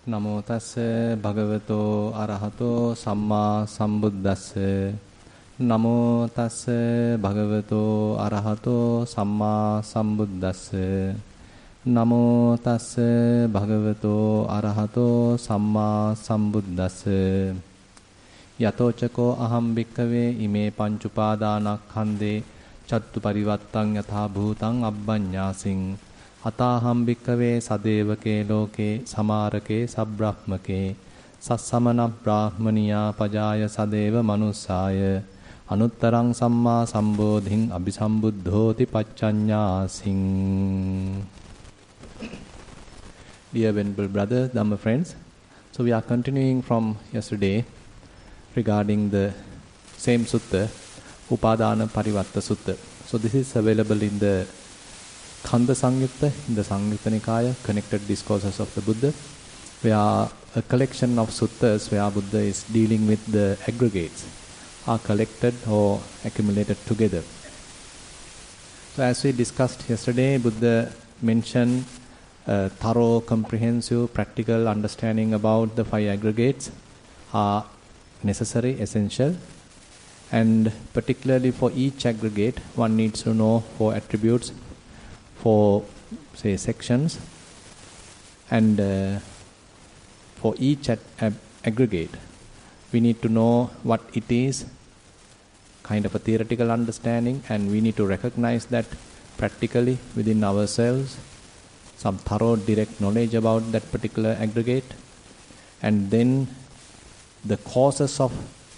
Namo tassa bhagavato arahato samma sambuddhassa. Namo tassa bhagavato arahato samma sambuddhassa. Namo tassa bhagavato arahato samma sambuddhassa. Yato cako aham bhikkave ime panchupadanakkhandhe chattu parivattang yatha bhutang abbanyāsing. Ataham bhikkave sadevake loke samarake sabbrahmake sassamana brahmaniya pajaya sadeva manussaya anuttarang samma sambodhin abhisambuddhoti paccanyāsing. Dear venerable brothers, Dhamma friends, so we are continuing from yesterday regarding the same sutta, UpadanaParivatta Sutta. So this is available in the Khanda Sangyutta, in the Sangyutta Nikaya, Connected Discourses of the Buddha, where a collection of suttas where Buddha is dealing with the aggregates are collected or accumulated together. So as we discussed yesterday, Buddha mentioned a thorough, comprehensive, practical understanding about the five aggregates are necessary, essential, and particularly for each aggregate, one needs to know four attributes, for say sections, and for each aggregate we need to know what it is, kind of a theoretical understanding, and we need to recognize that practically within ourselves, some thorough direct knowledge about that particular aggregate, and then the causes of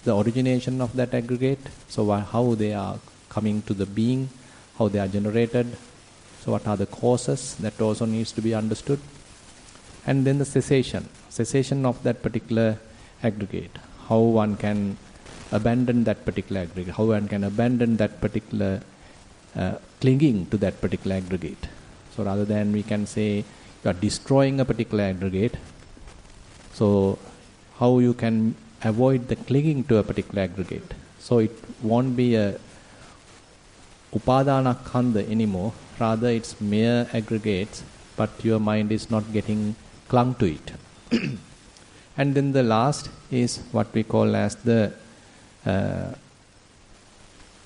the origination of that aggregate, so how they are coming to the being, how they are generated. So what are the causes, that also needs to be understood. And then the cessation of that particular aggregate. How one can abandon that particular aggregate. How one can abandon that particular clinging to that particular aggregate. So rather than we can say you are destroying a particular aggregate, so how you can avoid the clinging to a particular aggregate. So it won't be a upadanakkhandha anymore. Rather, it's mere aggregates, but your mind is not getting clung to it. And then the last is what we call as the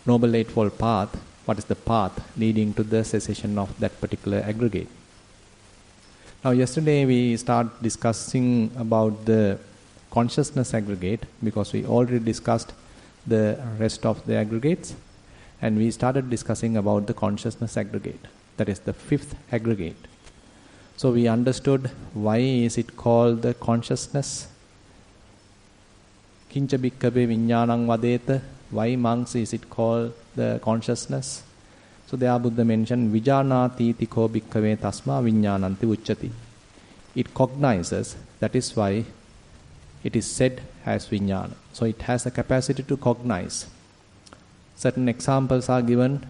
Noble Eightfold Path. What is the path leading to the cessation of that particular aggregate? Now, yesterday we started discussing about the consciousness aggregate, because we already discussed the rest of the aggregates. And we started discussing about the consciousness aggregate. That is the fifth aggregate. So we understood why is it called the consciousness. Kincha bhikkave viññānaṁ vadeta. Why, monks, is it called the consciousness? So there Buddha mentioned vijānāti tiko bhikkave tasmā viññānanti uccati. It cognizes, that is why it is said as viññāna. So it has the capacity to cognize. Certain examples are given.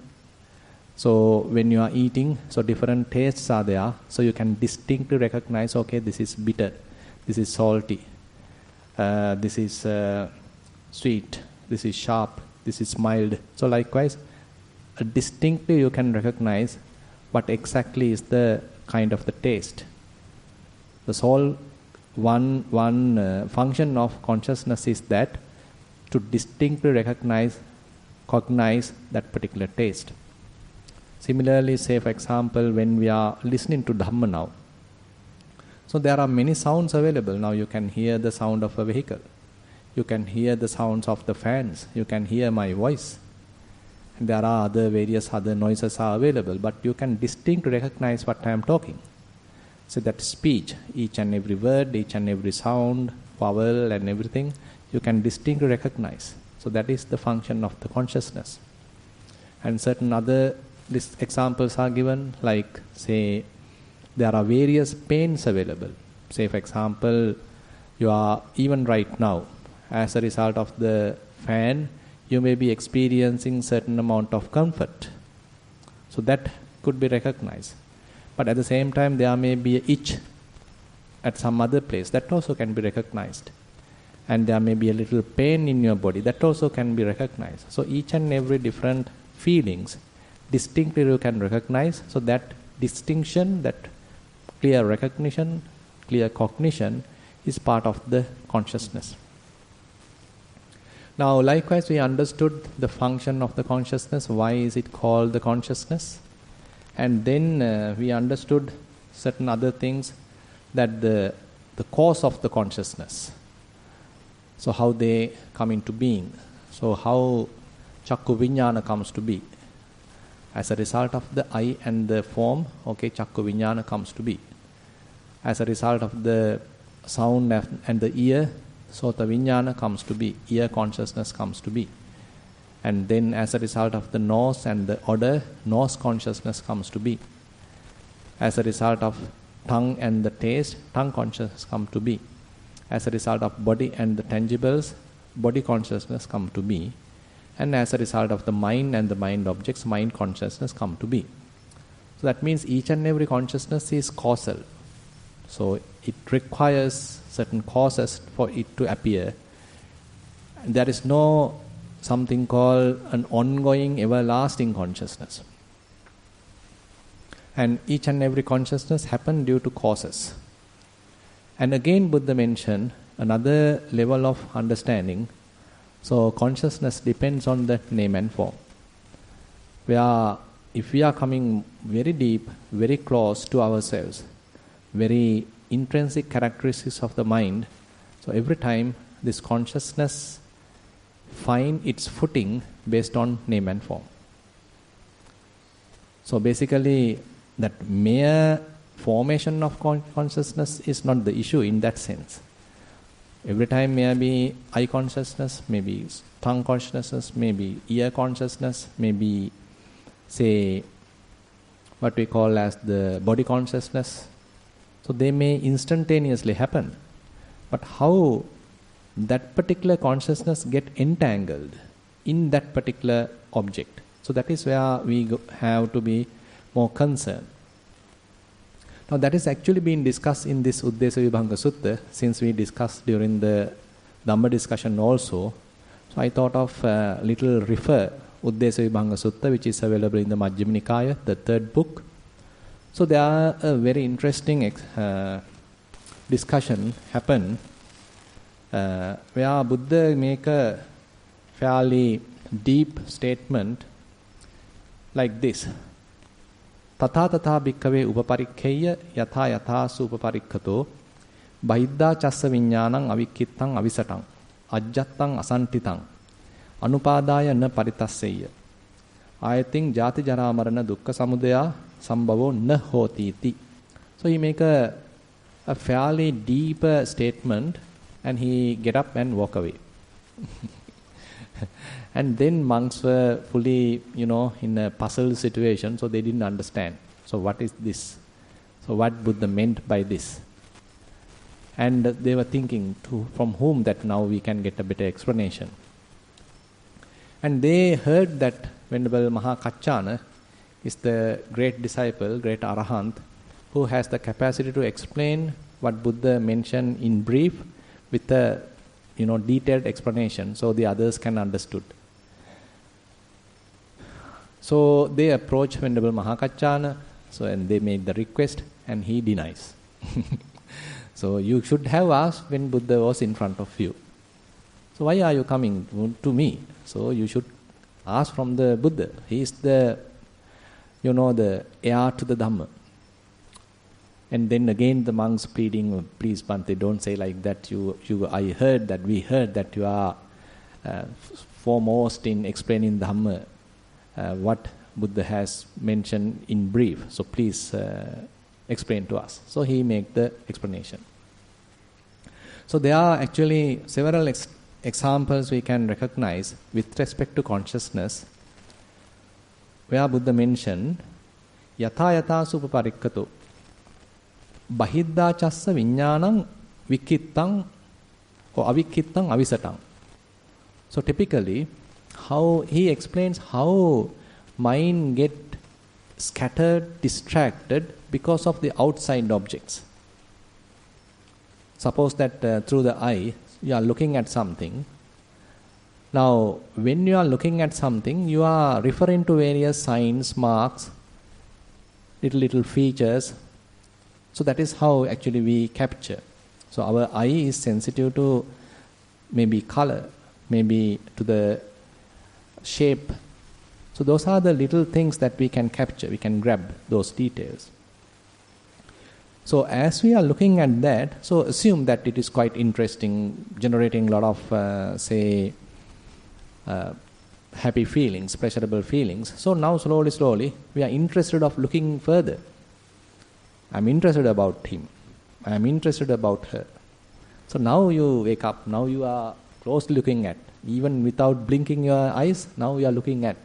So when you are eating, so different tastes are there. So you can distinctly recognize, okay, this is bitter, this is salty, this is sweet, this is sharp, this is mild. So likewise, distinctly you can recognize what exactly is the kind of the taste. The sole one function of consciousness is that to distinctly cognize that particular taste. Similarly, say for example, when we are listening to Dhamma now, so there are many sounds available. Now you can hear the sound of a vehicle, you can hear the sounds of the fans, you can hear my voice, and there are various other noises are available, but you can distinctly recognize what I am talking. So that speech, each and every word, each and every sound, vowel and everything, you can distinctly recognize. So that is the function of the consciousness. And certain other examples are given, like say there are various pains available. Say for example, you are even right now, as a result of the fan, you may be experiencing certain amount of comfort. So that could be recognized. But at the same time, there may be an itch at some other place. That also can be recognized. And there may be a little pain in your body. That also can be recognized. So each and every different feelings, distinctly you can recognize. So that distinction, that clear recognition, clear cognition is part of the consciousness. Now, likewise, we understood the function of the consciousness. Why is it called the consciousness? And then we understood certain other things, that the cause of the consciousness. So how they come into being. So how Chakku Vijnana comes to be. As a result of the eye and the form, okay, Chakku Vijnana comes to be. As a result of the sound and the ear, Sota Vijnana comes to be. Ear consciousness comes to be. And then as a result of the nose and the odor, nose consciousness comes to be. As a result of tongue and the taste, tongue consciousness come to be. As a result of body and the tangibles, body consciousness come to be. And as a result of the mind and the mind objects, mind consciousness come to be. So that means each and every consciousness is causal. So it requires certain causes for it to appear. And there is no something called an ongoing, everlasting consciousness. And each and every consciousness happen due to causes. And again, Buddha mentioned another level of understanding. So consciousness depends on the name and form. If we are coming very deep, very close to ourselves, very intrinsic characteristics of the mind, so every time this consciousness find its footing based on name and form. So basically, that mere formation of consciousness is not the issue in that sense. Every time maybe eye consciousness, maybe tongue consciousness, maybe ear consciousness, maybe say what we call as the body consciousness. So they may instantaneously happen. But how that particular consciousness get entangled in that particular object. So that is where we have to be more concerned. Now that is actually being discussed in this Uddesa Vibhanga Sutta, since we discussed during the Dhamma discussion also. So I thought of a little refer, Uddesa Vibhanga Sutta, which is available in the Majjhima Nikaya, the third book. So there are a very interesting discussion happen where Buddha make a fairly deep statement like this. Tatha tatha bhikkave upaparikkheyya yatha yathasu upaparikkato bahiddha chassa viññānaṁ avikkittaṁ avisataṁ ajjattaṁ asantitaṁ anupadāya na paritasseya ayatin jati jara marana dukkha samudaya sambhavo na hoti iti. So he make a fairly deep statement and he get up and walk away. And then monks were fully, in a puzzled situation, so they didn't understand. So what is this? So what Buddha meant by this? And they were thinking from whom that now we can get a better explanation. And they heard that Venerable Mahakaccana is the great disciple, great arahant, who has the capacity to explain what Buddha mentioned in brief with a detailed explanation, so the others can understood. So they approach Venerable Mahakaccana, and they make the request, and he denies. So you should have asked when Buddha was in front of you. So why are you coming to me? So you should ask from the Buddha. He is the, the heir to the Dhamma. And then again the monks pleading, please Bhante, don't say like that. We heard that you are foremost in explaining Dhamma, what Buddha has mentioned in brief. So please explain to us. So he make the explanation. So there are actually several examples we can recognize with respect to consciousness, where Buddha mentioned yatha yatha supaparikkato bahiddha chassa viññānaṁ vikkittaṁ or avikkittaṁ avisataṁ. So typically, how he explains how mind get scattered, distracted because of the outside objects. Suppose that through the eye you are looking at something. Now, when you are looking at something, you are referring to various signs, marks, little features. So that is how actually we capture. So our eye is sensitive to maybe color, maybe to the shape. So those are the little things that we can capture, we can grab those details. So as we are looking at that, so assume that it is quite interesting, generating a lot of, happy feelings, pleasurable feelings. So now slowly, we are interested of looking further. I'm interested about him. I'm interested about her. So now you wake up, now you are closely looking at, even without blinking your eyes, now you are looking at.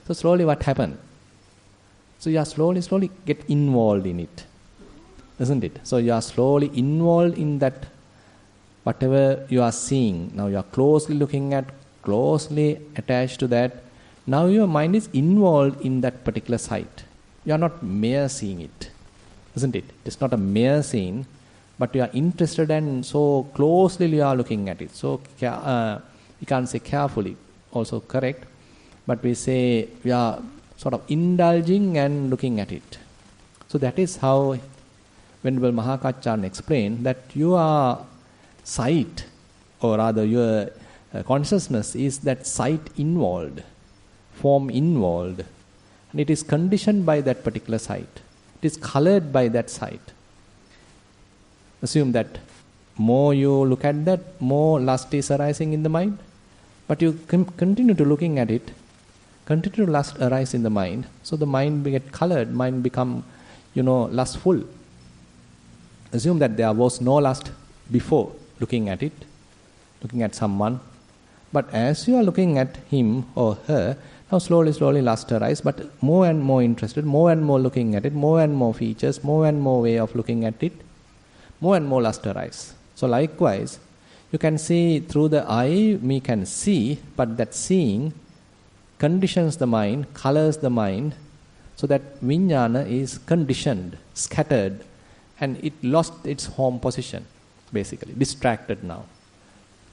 So slowly what happened? So you are slowly get involved in it. Isn't it? So you are slowly involved in that, whatever you are seeing. Now you are closely looking at, closely attached to that. Now your mind is involved in that particular sight. You are not mere seeing it. Isn't it? It's not a mere scene, but you are interested and so closely you are looking at it. So we can't say carefully, also correct, but we say we are sort of indulging and looking at it. So that is how Venerable Mahakachan explained that your sight, or rather your consciousness is that sight involved, form involved, and it is conditioned by that particular sight. It is colored by that sight. Assume that more you look at that, more lust is arising in the mind, but you continue to looking at it, continue to lust arise in the mind, so the mind get colored, mind become, lustful. Assume that there was no lust before looking at it, looking at someone, but as you are looking at him or her, now slowly lust arise, but more and more interested, more and more looking at it, more and more features, more and more way of looking at it, more and more lust arise. So likewise, you can see through the eye, we can see, but that seeing conditions the mind, colors the mind, so that vijnana is conditioned, scattered, and it lost its home position, basically, distracted now.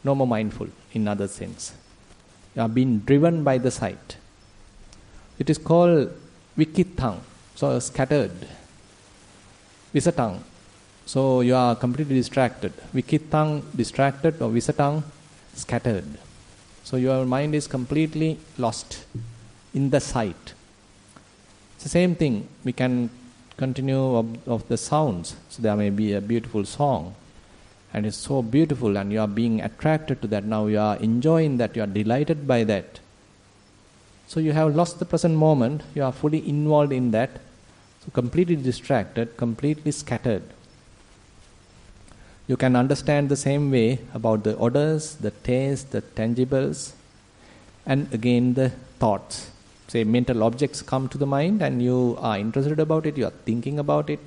No more mindful, in other sense. You are being driven by the sight. It is called vikittang, so scattered. Visatang, so you are completely distracted. Vikittang, distracted, or visatang, scattered. So your mind is completely lost in the sight. It's the same thing. We can continue of the sounds. So there may be a beautiful song, and it's so beautiful, and you are being attracted to that. Now you are enjoying that, you are delighted by that. So you have lost the present moment, you are fully involved in that, so completely distracted, completely scattered. You can understand the same way about the odors, the taste, the tangibles, and again the thoughts. Say mental objects come to the mind and you are interested about it, you are thinking about it,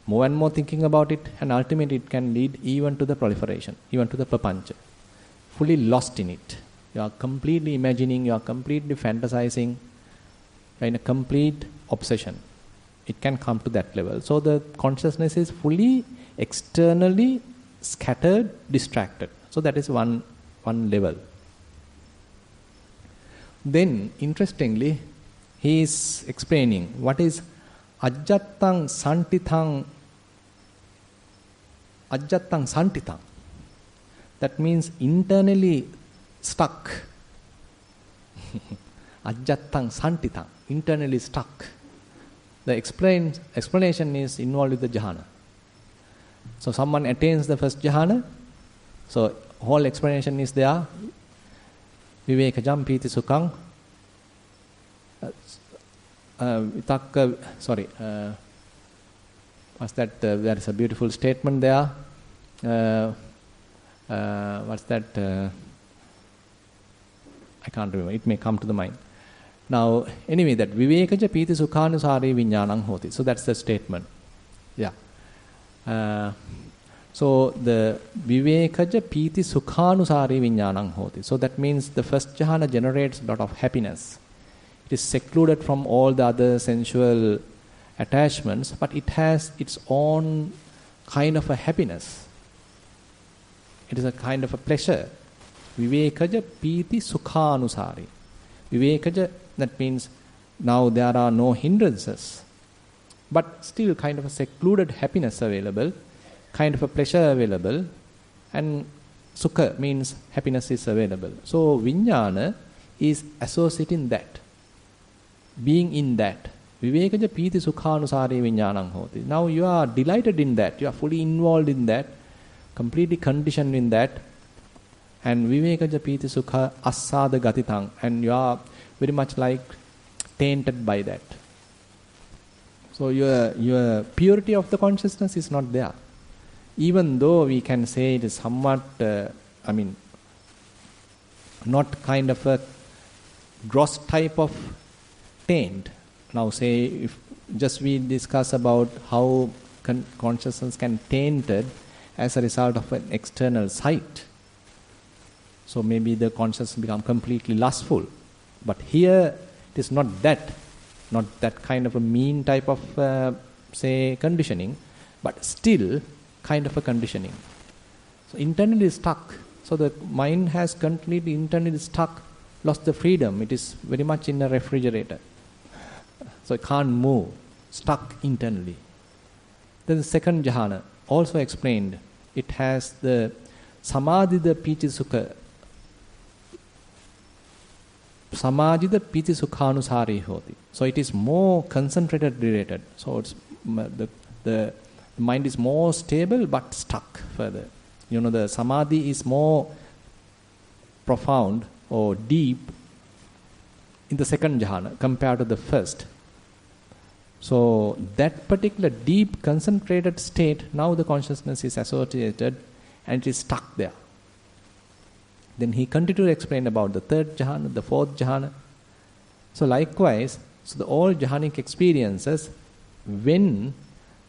more and more thinking about it, and ultimately it can lead even to the proliferation, even to the prapancha. Fully lost in it. You are completely imagining, you are completely fantasizing, you are in a complete obsession. It can come to that level. So the consciousness is fully externally scattered, distracted. So that is one level. Then, interestingly, he is explaining what is ajjattang santithang. Ajjattang santithang. That means internally stuck. Ajjattang santithang, internally stuck. The explanation is involved with the jhana. So someone attains the first jhana, so whole explanation is there. Vivekajam piti sukhang. What's that? There is a beautiful statement there. What's that? I can't remember. It may come to the mind. Now, anyway, that vivekaja piti sukhanusari vijnanam hoti. So that's the statement. Yeah. So the vivekaja piti sukhanusari vijnanam hoti. So that means the first jhana generates a lot of happiness. It is secluded from all the other sensual attachments, but it has its own kind of a happiness. It is a kind of a pleasure. Vivekaja piti sukhanusari. Vivekaja, that means now there are no hindrances, but still kind of a secluded happiness available, kind of a pleasure available, and sukha means happiness is available. So vijnana is associating that, being in that. Vivekaja piti sukhanusari vijnanam hoti. Now you are delighted in that, you are fully involved in that, completely conditioned in that, and vivekaja piti sukha assada gatitang, and you are very much like tainted by that. So your purity of the consciousness is not there. Even though we can say it is somewhat, not kind of a gross type of taint. Now say, if just we discuss about how consciousness can tainted as a result of an external sight. So maybe the consciousness become completely lustful. But here it is not that kind of a mean type of, conditioning, but still kind of a conditioning. So internally stuck. So the mind has completely internally stuck, lost the freedom. It is very much in a refrigerator. So it can't move, stuck internally. Then the second jhana, also explained, it has the samadhida piti sukha. Samadhida piti sukhanusari hoti. So it is more concentrated related. So it's the mind is more stable but stuck further. The samadhi is more profound or deep in the second jhana compared to the first. So that particular deep concentrated state, now the consciousness is associated and it is stuck there. Then he continued to explain about the third jhana, the fourth jhana. So likewise, so the all jhanic experiences, when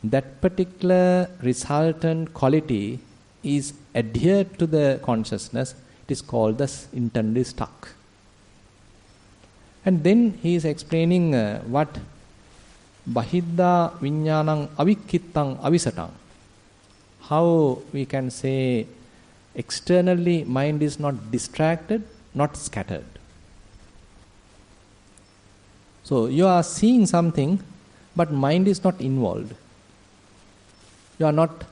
that particular resultant quality is adhered to the consciousness, it is called as internally stuck. And then he is explaining what Bahidda Vijnanam Avikkittam Avisattam. How we can say externally mind is not distracted, not scattered. So you are seeing something, but mind is not involved. You are not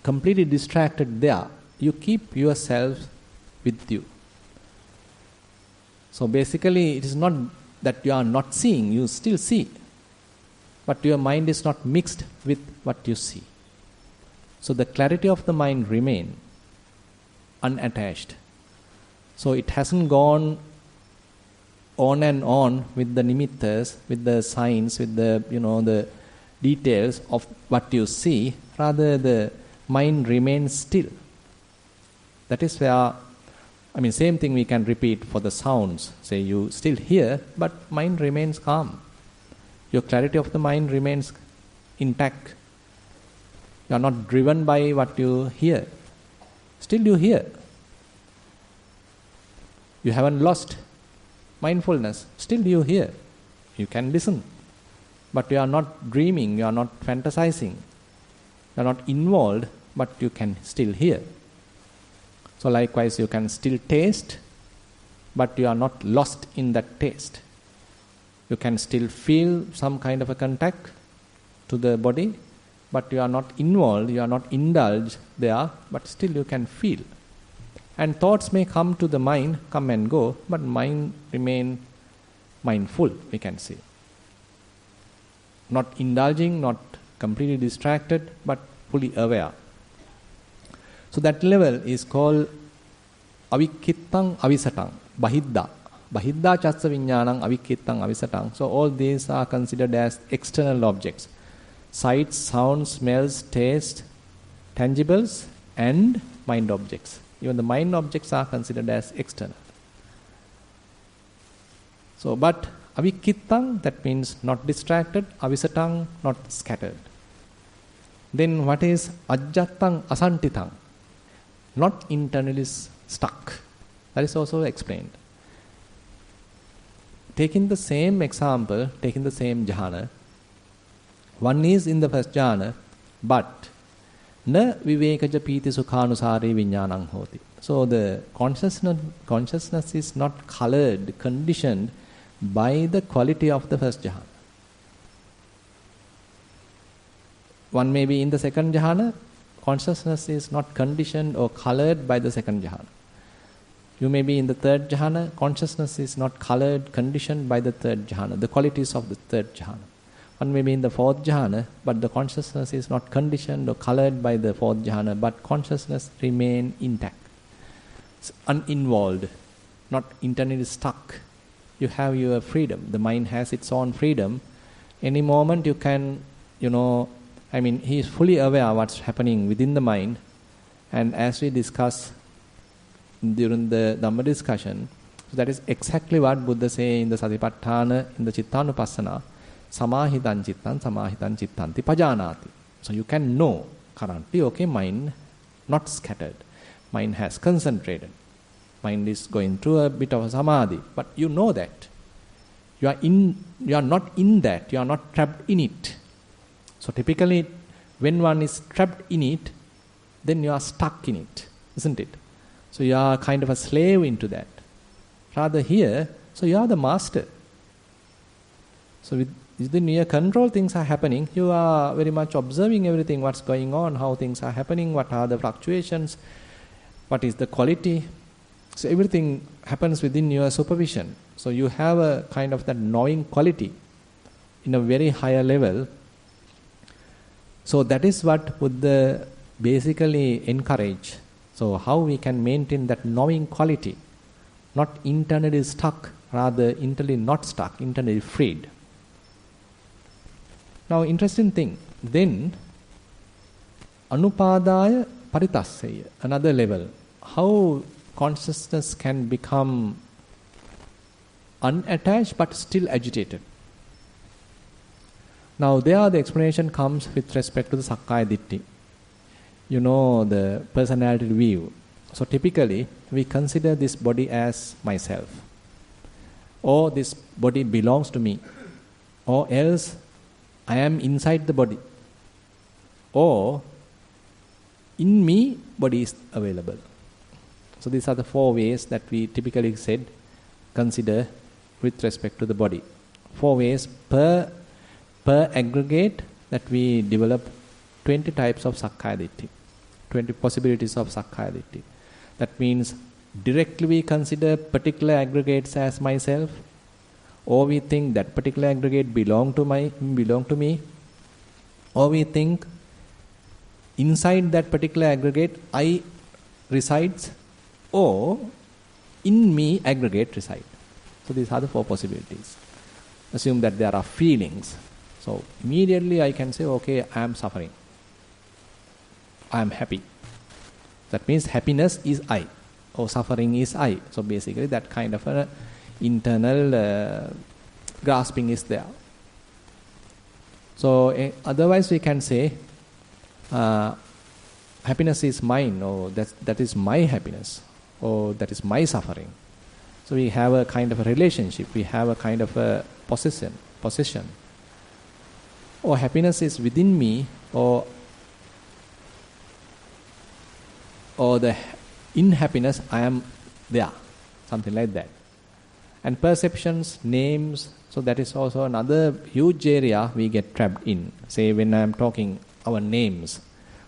completely distracted there. You keep yourself with you. So basically it is not that you are not seeing, you still see. But your mind is not mixed with what you see. So the clarity of the mind remain unattached. So it hasn't gone on and on with the nimittas, with the signs, with the the details of what you see. Rather, the mind remains still. That is where, same thing we can repeat for the sounds. Say you still hear, but mind remains calm. Your clarity of the mind remains intact. You are not driven by what you hear. Still you hear. You haven't lost mindfulness. Still you hear. You can listen. But you are not dreaming, you are not fantasizing. You are not involved, but you can still hear. So likewise you can still taste, but you are not lost in that taste. You can still feel some kind of a contact to the body, but you are not involved, you are not indulged there, but still you can feel. And thoughts may come to the mind, come and go, but mind remain mindful, we can say. Not indulging, not completely distracted, but fully aware. So that level is called avikkittam avisattam, bahidda. Bahidda chassa vijnanam avikkittam avisattam. So all these are considered as external objects. Sights, sounds, smells, taste, tangibles and mind objects. Even the mind objects are considered as external. So but avikkittam, that means not distracted, avisattam, not scattered. Then what is ajjattam asantittam? Not internally stuck. That is also explained. Taking the same example, taking the same jhana, one is in the first jhana, but na vivekaja piti sukhanusari vijnanam hoti. So the consciousness is not colored, conditioned by the quality of the first jhana. One may be in the second jhana, Consciousness is not conditioned or colored by the second jhana. You may be in the third jhana, consciousness is not colored, conditioned by the third jhana, the qualities of the third jhana. One may be in the fourth jhana, but the consciousness is not conditioned or colored by the fourth jhana, but consciousness remain intact. It's uninvolved, not internally stuck. You have your freedom. The mind has its own freedom. Any moment you can, he is fully aware of what's happening within the mind. And as we discuss during the Dhamma discussion, so that is exactly what Buddha say in the Satipatthana, in the Chittanupassana, Samahitan Chittanti Pajanati. So you can know currently, okay, mind not scattered. Mind has concentrated. Mind is going through a bit of a samadhi. But you know that. You are not in that. You are not trapped in it. So typically, when one is trapped in it, then you are stuck in it, isn't it? So you are kind of a slave into that. Rather here, so you are the master. So within your control, things are happening. You are very much observing everything, what's going on, how things are happening, what are the fluctuations, what is the quality. So everything happens within your supervision. So you have a kind of that knowing quality in a very higher level. So that is what Buddha basically encourage. So how we can maintain that knowing quality, not internally stuck, rather internally not stuck, internally freed. Now interesting thing, then anupadaya paritasseya, another level. How consciousness can become unattached but still agitated. Now there the explanation comes with respect to the Sakkaya Ditthi. The personality view. So typically we consider this body as myself. Or this body belongs to me. Or else I am inside the body. Or in me body is available. So these are the four ways that we typically consider with respect to the body. 4 ways per aggregate that we develop 20 types of Sakkaya Ditthi. 20 possibilities of Sakkaya Ditthi. That means directly we consider particular aggregates as myself, or we think that particular aggregate belong to me, or we think inside that particular aggregate I resides, or in me aggregate reside. So these are the 4 possibilities. Assume that there are feelings. So immediately I can say, okay, I am suffering. I am happy. That means happiness is I, or suffering is I. So basically that kind of an internal grasping is there. So otherwise we can say happiness is mine, or that is my happiness, or that is my suffering. So we have a kind of a relationship, we have a kind of a possession. Or happiness is within me, or in happiness I am there, something like that. And perceptions, names, so that is also another huge area we get trapped in. Say when I am talking our names,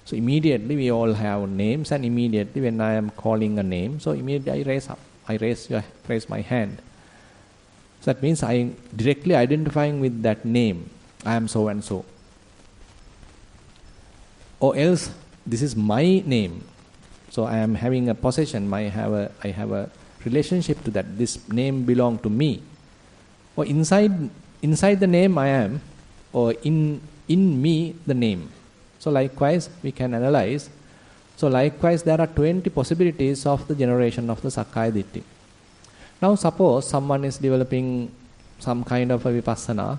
so immediately we all have names, and immediately when I am calling a name, so immediately I raise my hand. So that means I am directly identifying with that name. I am so and so. Or else this is my name. So I am having a possession. I have a relationship to that. This name belongs to me. Or inside the name I am, or in me the name. So likewise we can analyze. So likewise there are 20 possibilities of the generation of the Sakkaya Ditthi. Now suppose someone is developing some kind of a Vipassana,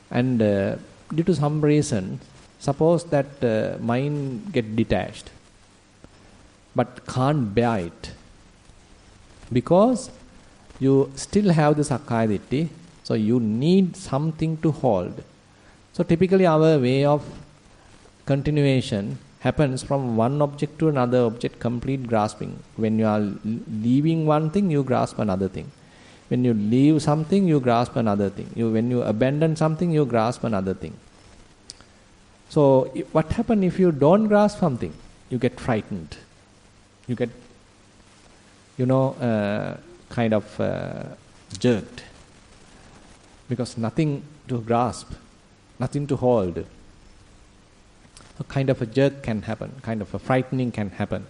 and due to some reason, suppose that mind get detached, but can't bear it, because you still have the Sakkaya Ditthi, so you need something to hold. So typically our way of continuation happens from one object to another object, complete grasping. When you are leaving one thing, you grasp another thing. When you leave something, you grasp another thing. When you abandon something, you grasp another thing. So what happens if you don't grasp something? You get frightened. You get, kind of jerked. Because nothing to grasp, nothing to hold. A kind of a jerk can happen, kind of a frightening can happen.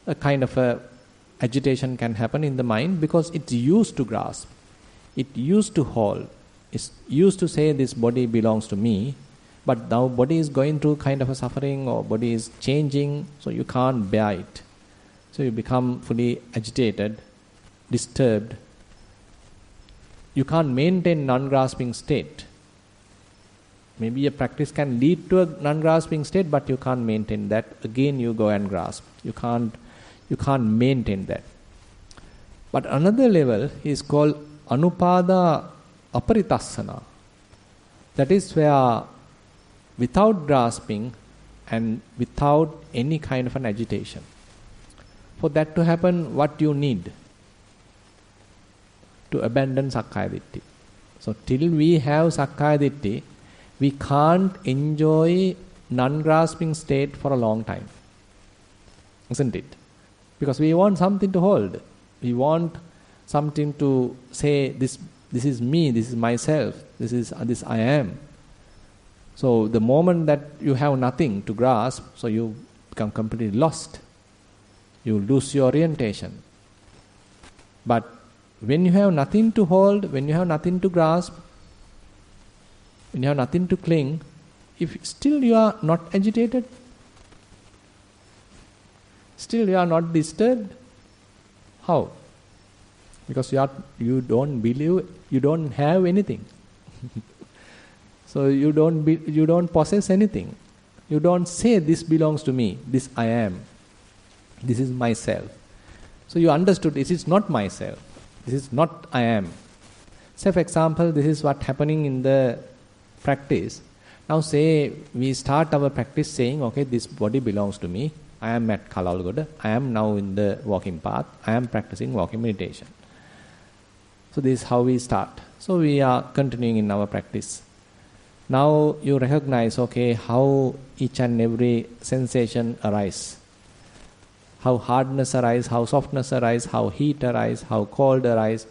A kind of a agitation can happen in the mind because it's used to grasp. It used to hold. It's used to say this body belongs to me. But now body is going through kind of a suffering or body is changing, so you can't bear it. So you become fully agitated, disturbed. You can't maintain non-grasping state. Maybe a practice can lead to a non-grasping state, but you can't maintain that. Again you go and grasp. You can't maintain that. But another level is called anupada aparitasana. That is where without grasping and without any kind of an agitation. For that to happen, what you need? To abandon sakkaya ditthi. So till we have sakkaya ditthi, we can't enjoy non-grasping state for a long time. Isn't it? Because we want something to hold. We want something to say, this is me, this is myself, this I am. So the moment that you have nothing to grasp, so you become completely lost. You lose your orientation. But when you have nothing to hold, when you have nothing to grasp, when you have nothing to cling, if still you are not agitated, still you are not disturbed, how? Because you don't believe, you don't have anything. So you don't possess anything. You don't say this belongs to me, this I am, this is myself. So you understood this is not myself, this is not I am. Say for example, this is what happening in the practice. Now say we start our practice saying, okay, this body belongs to me. I am at Kalalgoda. I am now in the walking path. I am practicing walking meditation. So this is how we start. So we are continuing in our practice. Now you recognize, okay, how each and every sensation arises. How hardness arises, how softness arises, how heat arises, how cold arises,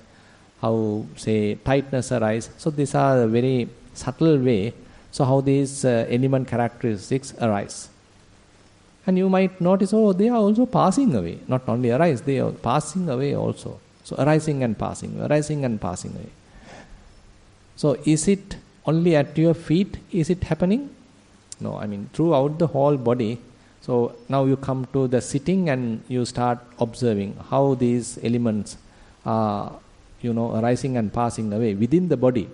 how, say, tightness arises. So these are a very subtle way. So how these element characteristics arise. And you might notice, oh, they are also passing away. Not only arise, they are passing away also. So arising and passing away. So is it only at your feet is it happening? No, I mean throughout the whole body. So now you come to the sitting and you start observing how these elements are, arising and passing away within the body.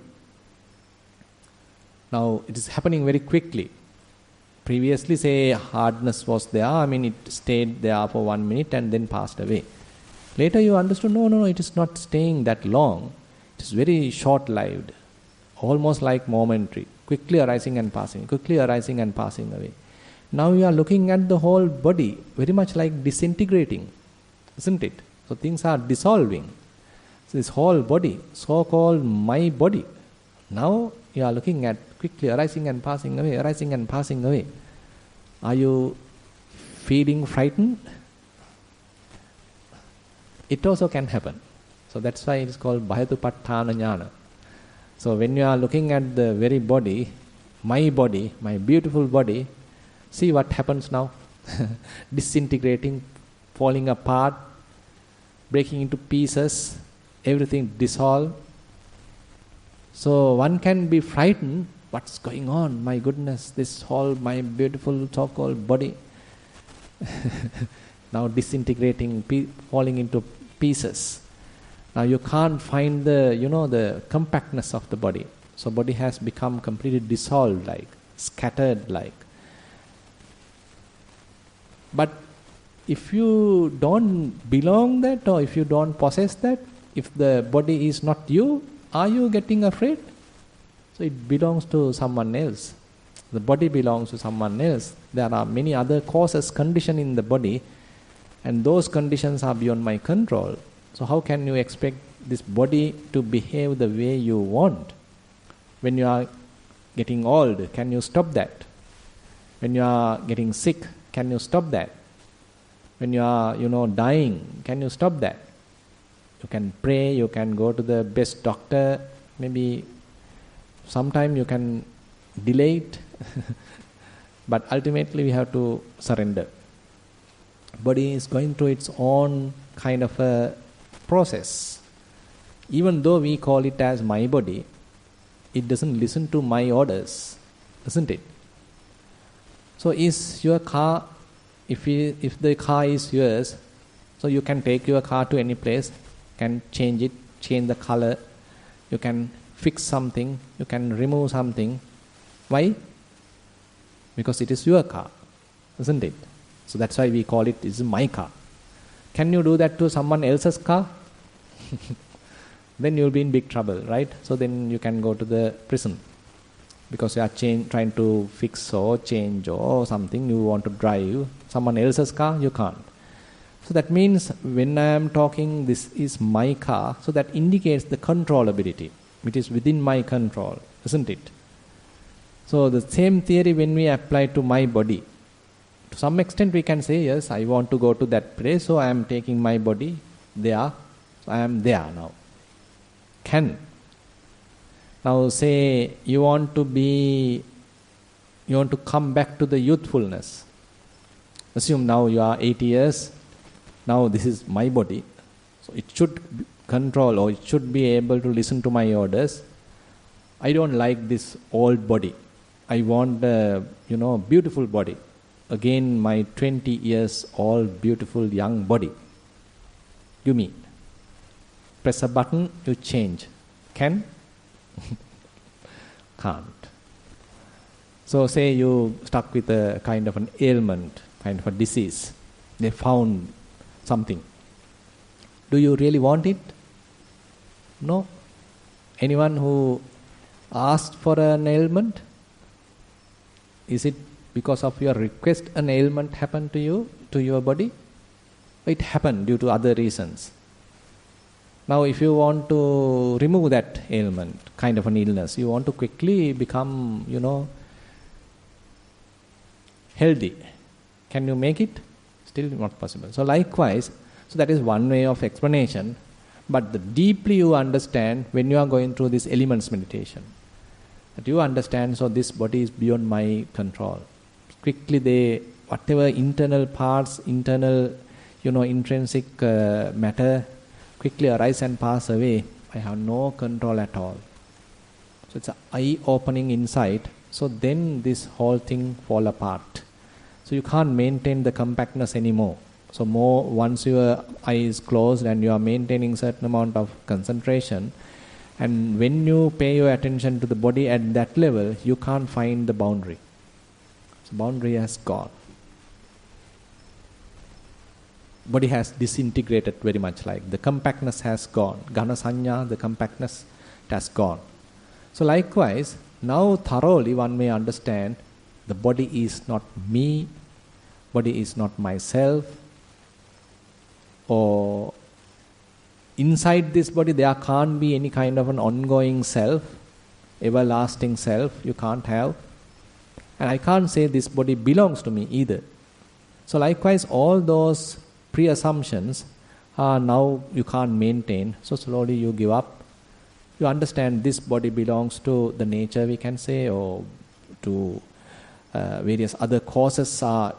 Now it is happening very quickly. Previously, say, hardness was there, it stayed there for 1 minute and then passed away. Later you understood, no, it is not staying that long. It is very short-lived, almost like momentary, quickly arising and passing away. Now you are looking at the whole body, very much like disintegrating, isn't it? So things are dissolving. So this whole body, so-called my body, now you are looking at quickly arising and passing away. Are you feeling frightened? It also can happen. So that's why it is called Bhayatupattana Jnana. So when you are looking at the very body, my beautiful body, see what happens now. Disintegrating, falling apart, breaking into pieces, everything dissolved. So one can be frightened. What's going on? My goodness, this whole my beautiful so-called body now disintegrating, falling into pieces. Now you can't find the compactness of the body. So body has become completely dissolved, like scattered, like. But if you don't belong that, or if you don't possess that, if the body is not you, are you getting afraid? So it belongs to someone else. The body belongs to someone else. There are many other causes, conditions in the body, and those conditions are beyond my control. So how can you expect this body to behave the way you want? When you are getting old, can you stop that? When you are getting sick, can you stop that? When you are, dying, can you stop that? You can pray, you can go to the best doctor, maybe sometime you can delay it, but ultimately we have to surrender. Body is going through its own kind of a process. Even though we call it as my body, it doesn't listen to my orders, isn't it? So is your car, if the car is yours, so you can take your car to any place, can change it, change the color, you can fix something, you can remove something. Why? Because it is your car, isn't it? So that's why we call it is my car. Can you do that to someone else's car? Then you'll be in big trouble, right? So then you can go to the prison because you are trying to fix or change or something. You want to drive someone else's car, you can't. So that means when I am talking, this is my car, so that indicates the controllability. It is within my control, isn't it? So the same theory when we apply to my body, to some extent we can say, yes, I want to go to that place, so I am taking my body there, so I am there now. Can. Now say you want to come back to the youthfulness. Assume now you are 80 years, now this is my body, so it should control or it should be able to listen to my orders. I don't like this old body. I want a beautiful body. Again, my 20 years old beautiful young body. You mean? Press a button, you change. Can? Can't. So say you stuck with a kind of an ailment, kind of a disease. They found something. Do you really want it? No. Anyone who asked for an ailment? Is it because of your request an ailment happened to you, to your body? It happened due to other reasons. Now if you want to remove that ailment, kind of an illness, you want to quickly become, healthy. Can you make it? Still not possible. So likewise, so that is one way of explanation. But the deeply you understand when you are going through this elements meditation, that you understand, so this body is beyond my control. Quickly whatever internal parts, internal, intrinsic matter, quickly arise and pass away. I have no control at all. So it's an eye-opening insight. So then this whole thing fall apart. So you can't maintain the compactness anymore. So once your eye is closed and you are maintaining certain amount of concentration, and when you pay your attention to the body at that level, you can't find the boundary. So boundary has gone. Body has disintegrated very much, like the compactness has gone. Ghana sanya, the compactness, it has gone. So likewise, now thoroughly one may understand the body is not me, body is not myself, or inside this body there can't be any kind of an ongoing self, everlasting self, you can't have. And I can't say this body belongs to me either. So likewise, all those pre-assumptions are now you can't maintain. So slowly you give up. You understand this body belongs to the nature, we can say, or to various other causes are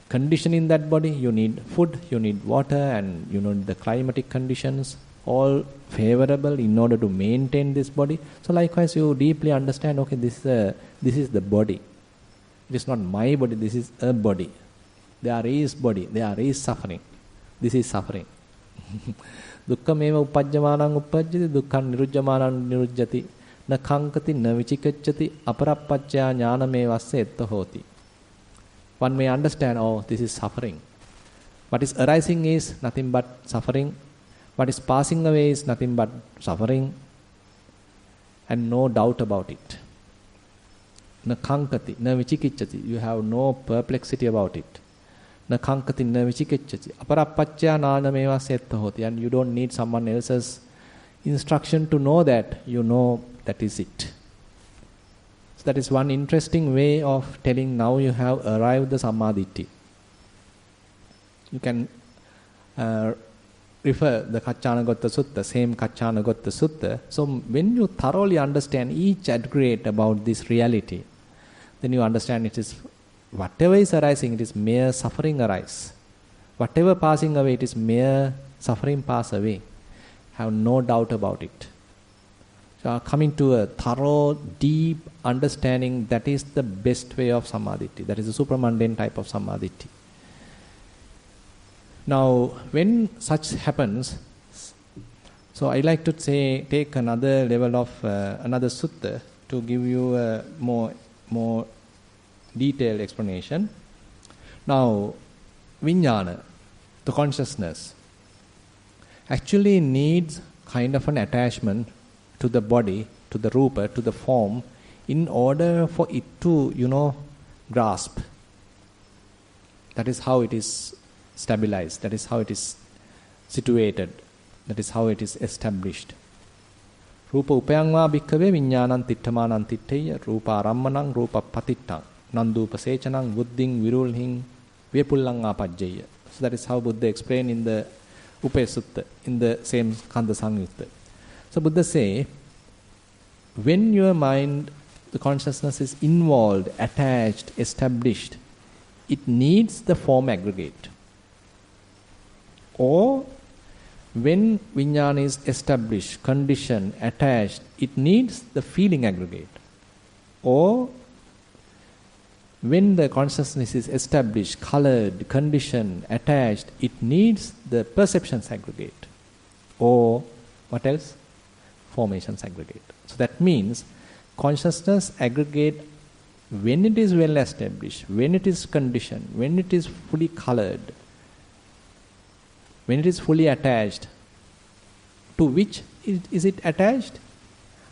conditioning that body. You need food, you need water, and the climatic conditions all favorable in order to maintain this body. So likewise you deeply understand, okay, this is the body. It is not my body, this is a body. There is body, there is suffering. This is suffering. Dukkha meva uppajjamanan uppajjati, dukkhan nirujjamanan nirujjati, na kankati na vichikacchati, aparappacchaya jnanamevasse etta hoti. One may understand, oh, this is suffering. What is arising is nothing but suffering. What is passing away is nothing but suffering. And no doubt about it. Na kankati, na vichikicchati. You have no perplexity about it. Na kankati, na vichikicchati. Aparappacchaya jnanamevasse etta hoti. And you don't need someone else's instruction to know that. You know that is it. So that is one interesting way of telling now you have arrived the Sammaditthi. You can refer the Kaccanagotta Sutta, same Kaccanagotta Sutta. So when you thoroughly understand each aggregate about this reality, then you understand it is whatever is arising, it is mere suffering arise. Whatever passing away, it is mere suffering pass away. Have no doubt about it. So coming to a thorough, deep understanding, that is the best way of Sammaditthi. That is a supramundane type of Sammaditthi. Now, when such happens, so I like to take another level of another sutta to give you a more detailed explanation. Now, Vijnana, the consciousness, actually needs kind of an attachment to the body, to the rupa, to the form, in order for it to, grasp. That is how it is stabilized. That is how it is situated. That is how it is established. Rupa upayangva bhikkhave vijñānaṁ tiṭṭhamaṇaṁ tiṭṭheya rupa arammaṇaṁ rupa patiṭṭaṁ nandupa sechaṇaṁ buddhiṁ virulhiṁ viepullaṁ āpajjeya. So that is how Buddha explained in the Upaya Sutta, in the same Kanda Samyutta. So Buddha say, when your mind, the consciousness is involved, attached, established, it needs the form aggregate. Or when vijnana is established, conditioned, attached, it needs the feeling aggregate. Or when the consciousness is established, colored, conditioned, attached, it needs the perceptions aggregate. Or what else? Formations aggregate. So that means consciousness aggregate, when it is well established, when it is conditioned, when it is fully colored, when it is fully attached, to which is it attached?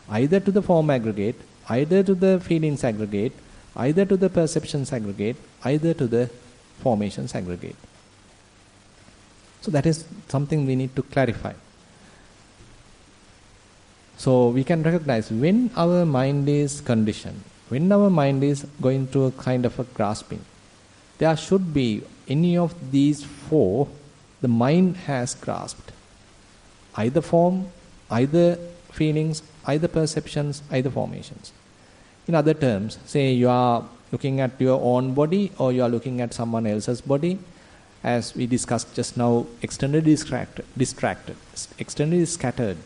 Either to the form aggregate, either to the feelings aggregate, either to the perceptions aggregate, either to the formations aggregate. So that is something we need to clarify. So we can recognize when our mind is conditioned, when our mind is going through a kind of a grasping, there should be any of these four the mind has grasped. Either form, either feelings, either perceptions, either formations. In other terms, say you are looking at your own body or you are looking at someone else's body, as we discussed just now, externally distracted, externally scattered.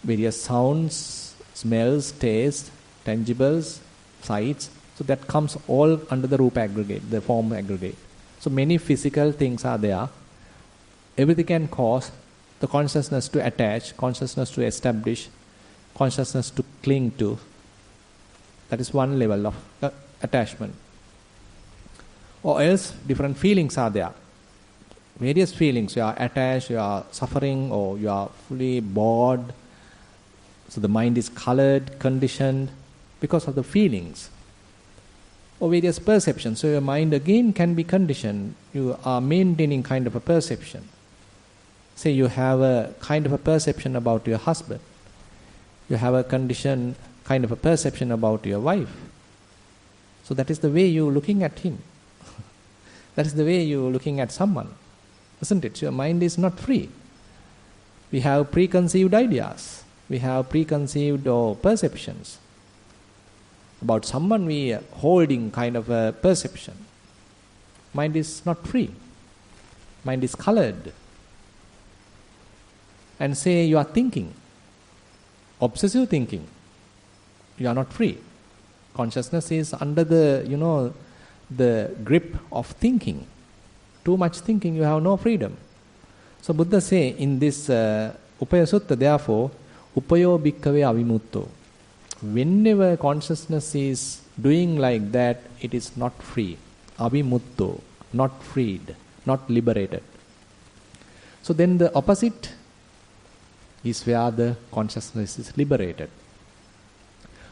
Various sounds, smells, tastes, tangibles, sights. So that comes all under the rupa aggregate, the form aggregate. So many physical things are there. Everything can cause the consciousness to attach, consciousness to establish, consciousness to cling to. That is one level of attachment. Or else different feelings are there. Various feelings. You are attached, you are suffering, or you are fully bored. So the mind is colored, conditioned because of the feelings. Or various perceptions. So your mind again can be conditioned. You are maintaining kind of a perception. Say you have a kind of a perception about your husband. You have a conditioned kind of a perception about your wife. So that is the way you're looking at him. That is the way you're looking at someone. Isn't it? So your mind is not free. We have preconceived ideas. We have preconceived perceptions. About someone we are holding kind of a perception. Mind is not free. Mind is colored. And say you are thinking. Obsessive thinking. You are not free. Consciousness is under the, the grip of thinking. Too much thinking, you have no freedom. So Buddha say in this Upaya Sutta, therefore, Upayo bhikkhave avimutto. Whenever consciousness is doing like that, it is not free. Avimutto, not freed, not liberated. So then the opposite is where the consciousness is liberated.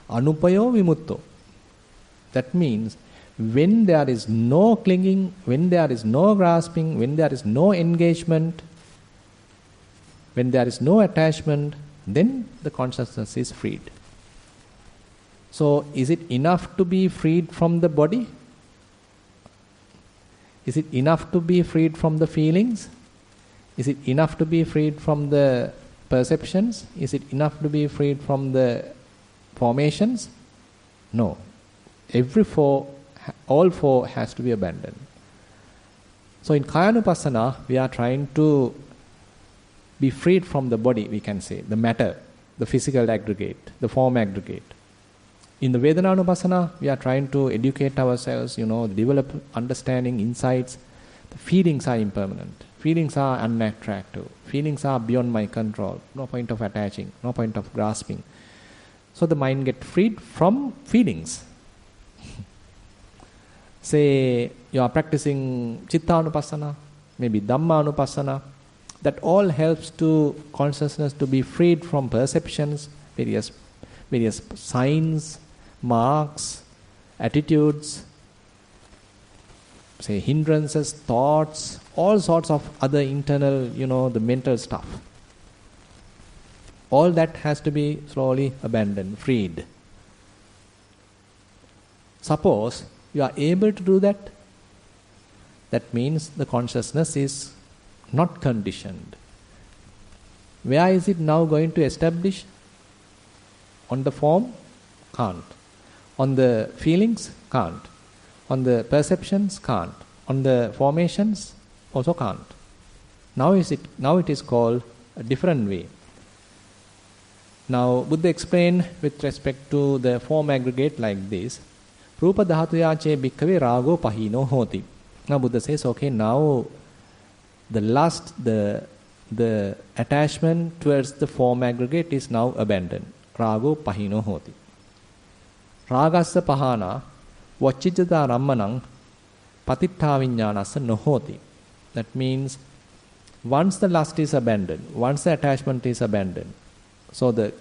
Anupayo vimutto. That means when there is no clinging, when there is no grasping, when there is no engagement, when there is no attachment, then the consciousness is freed. So is it enough to be freed from the body? Is it enough to be freed from the feelings? Is it enough to be freed from the perceptions? Is it enough to be freed from the formations? No. All four has to be abandoned. So in Kayanupassana, we are trying to be freed from the body, we can say, the matter, the physical aggregate, the form aggregate. In the Vedananupassana, we are trying to educate ourselves, develop understanding, insights. The feelings are impermanent. Feelings are unattractive. Feelings are beyond my control. No point of attaching, no point of grasping. So the mind gets freed from feelings. Say you are practicing Chittanupassana, maybe Dhammanupassana. That all helps to consciousness to be freed from perceptions, various signs, marks, attitudes, say hindrances, thoughts, all sorts of other internal, the mental stuff. All that has to be slowly abandoned, freed. Suppose you are able to do that, that means the consciousness is not conditioned. Where is it now going to establish? On the form? Can't. On the feelings? Can't. On the perceptions? Can't. On the formations? Also can't. Now it is called a different way. Now Buddha explained with respect to the form aggregate like this. Rupa dhatuya che bhikkhave rago pahino hoti. Now Buddha says, okay, now the lust, the attachment towards the form aggregate is now abandoned. Rago pahino hoti. Ragassa pahana vachijata rammanang patittha viññānassa nohoti. That means once the lust is abandoned, once the attachment is abandoned, so the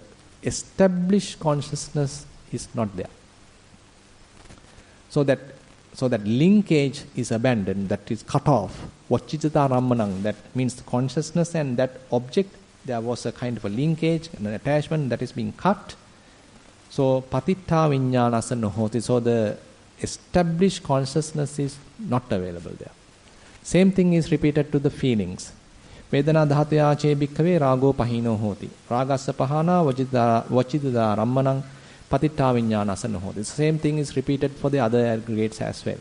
established consciousness is not there. So that linkage is abandoned, that is cut off. Vachijata rammanang, that means the consciousness and that object, there was a kind of a linkage and an attachment that is being cut. So patittha viññānassa nohoti. So the established consciousness is not available there. Same thing is repeated to the feelings. Vedana dhatuya che bhikkhave rago pahino hoti. Ragassa pahana vachidada rammanang patittha viññānassa nohoti. The same thing is repeated for the other aggregates as well.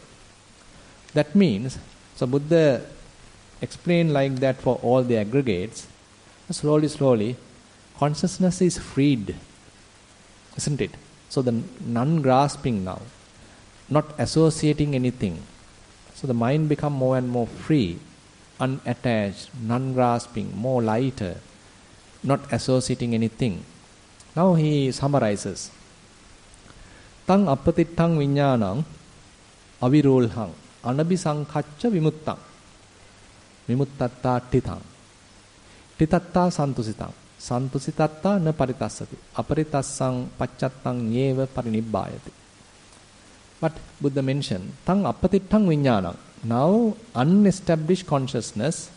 That means, so Buddha explained like that for all the aggregates. Slowly, consciousness is freed, isn't it? So the non-grasping now, not associating anything. So the mind become more and more free, unattached, non-grasping, more lighter, not associating anything. Now he summarizes. Tang appatittang viññānang avirolhang anabisankacca vimuttang vimuttatta titang titatta santusitang santusitatta na paritassati aparitassang paccattang yeva parinibbāyati. But Buddha mentioned tang appatittang viññānang. Now unestablished consciousness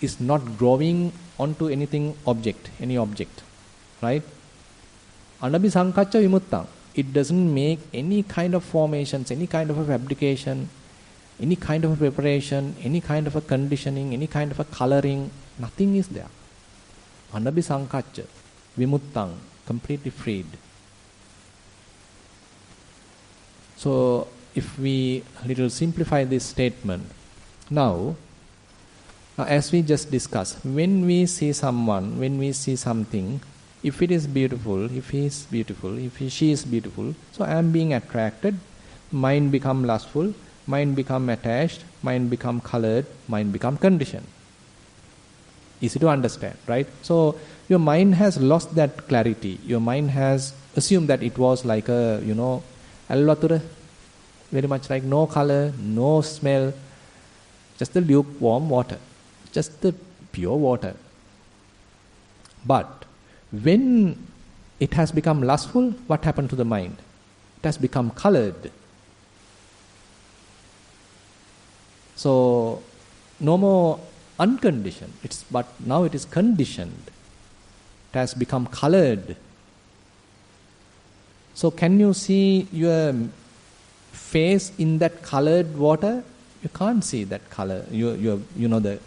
is not growing onto any object, right? Anabisankacca vimuttang. It doesn't make any kind of formations, any kind of a fabrication, any kind of a preparation, any kind of a conditioning, any kind of a coloring. Nothing is there. Anabisankacca, vimuttang, completely freed. So, if we little simplify this statement, now as we just discussed, when we see someone, when we see something, if it is beautiful, if he is beautiful, if she is beautiful, so I am being attracted, mind become lustful, mind become attached, mind become colored, mind become conditioned. Easy to understand, right? So your mind has lost that clarity. Your mind has assumed that it was like a, alvatura, very much like no color, no smell, just the lukewarm water, just the pure water. But when it has become lustful, what happened to the mind? It has become colored. So no more unconditioned, but now it is conditioned. It has become colored. So can you see your face in that colored water? You can't see that color. The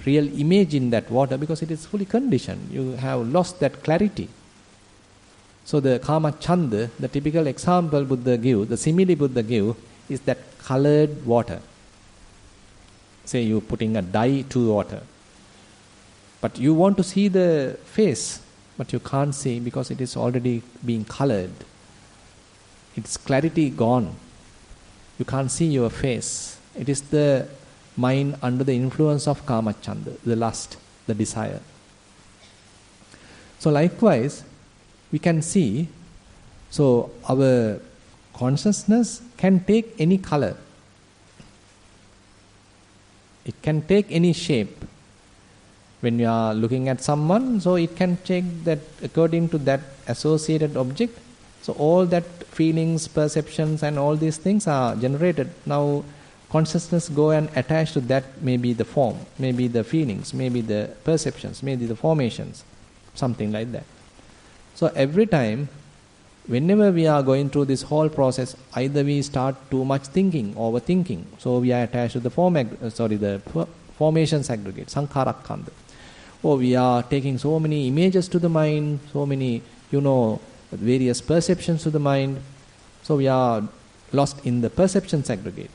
real image in that water, because it is fully conditioned. You have lost that clarity. So the kama chanda, the typical example Buddha give, the simile Buddha give, is that colored water. Say you putting a dye to water. But you want to see the face, but you can't see because it is already being colored. Its clarity gone. You can't see your face. It is the mind under the influence of kama chanda, the lust, the desire. So likewise, we can see, so our consciousness can take any color. It can take any shape. When you are looking at someone, so it can take that according to that associated object. So all that feelings, perceptions and all these things are generated. Now consciousness go and attach to that, maybe the form, maybe the feelings, maybe the perceptions, maybe the formations, something like that. So every time, whenever we are going through this whole process, either we start too much thinking, overthinking. So we are attached to the formations aggregate, sankharakkhandha. Or we are taking so many images to the mind, so many, various perceptions to the mind. So we are lost in the perceptions aggregate.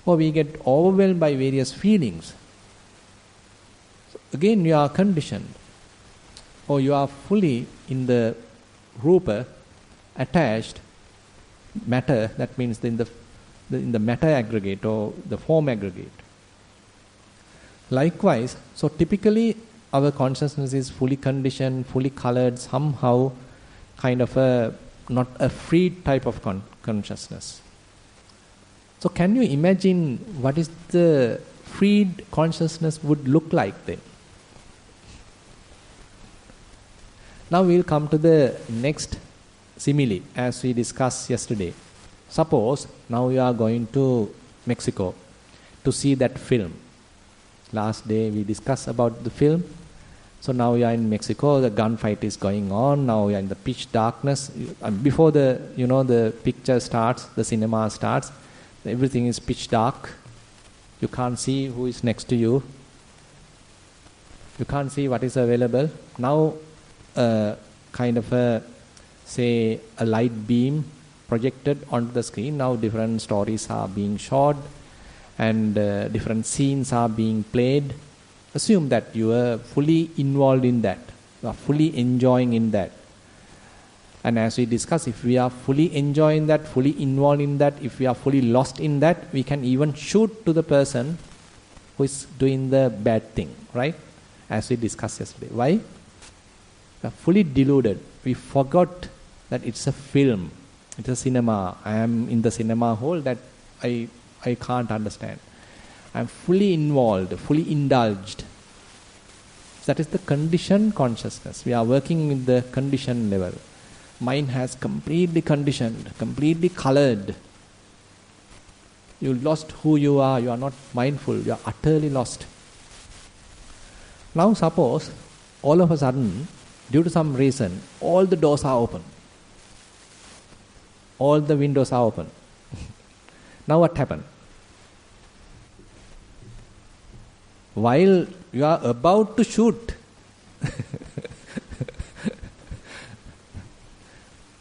Or we get overwhelmed by various feelings. So again, you are conditioned. Or you are fully in the rupa, attached matter, that means in the matter aggregate or the form aggregate. Likewise, so typically our consciousness is fully conditioned, fully colored, somehow kind of not a free type of consciousness. So can you imagine what is the freed consciousness would look like then? Now we will come to the next simile as we discussed yesterday. Suppose now you are going to Mexico to see that film. Last day we discussed about the film. So now you are in Mexico, the gunfight is going on, now you are in the pitch darkness. Before the picture starts, the cinema starts, everything is pitch dark. You can't see who is next to you. You can't see what is available. Now kind of a light beam projected onto the screen. Now different stories are being shot and different scenes are being played. Assume that you are fully involved in that. You are fully enjoying in that. And as we discussed, if we are fully enjoying that, fully involved in that, if we are fully lost in that, we can even shoot to the person who is doing the bad thing, right? As we discussed yesterday. Why? We are fully deluded. We forgot that it's a film. It's a cinema. I am in the cinema hall that I can't understand. I am fully involved, fully indulged. That is the conditioned consciousness. We are working with the conditioned level. Mind has completely conditioned, completely colored. You lost who you are. You are not mindful. You are utterly lost. Now suppose all of a sudden, due to some reason, all the doors are open. All the windows are open. Now what happened? While you are about to shoot,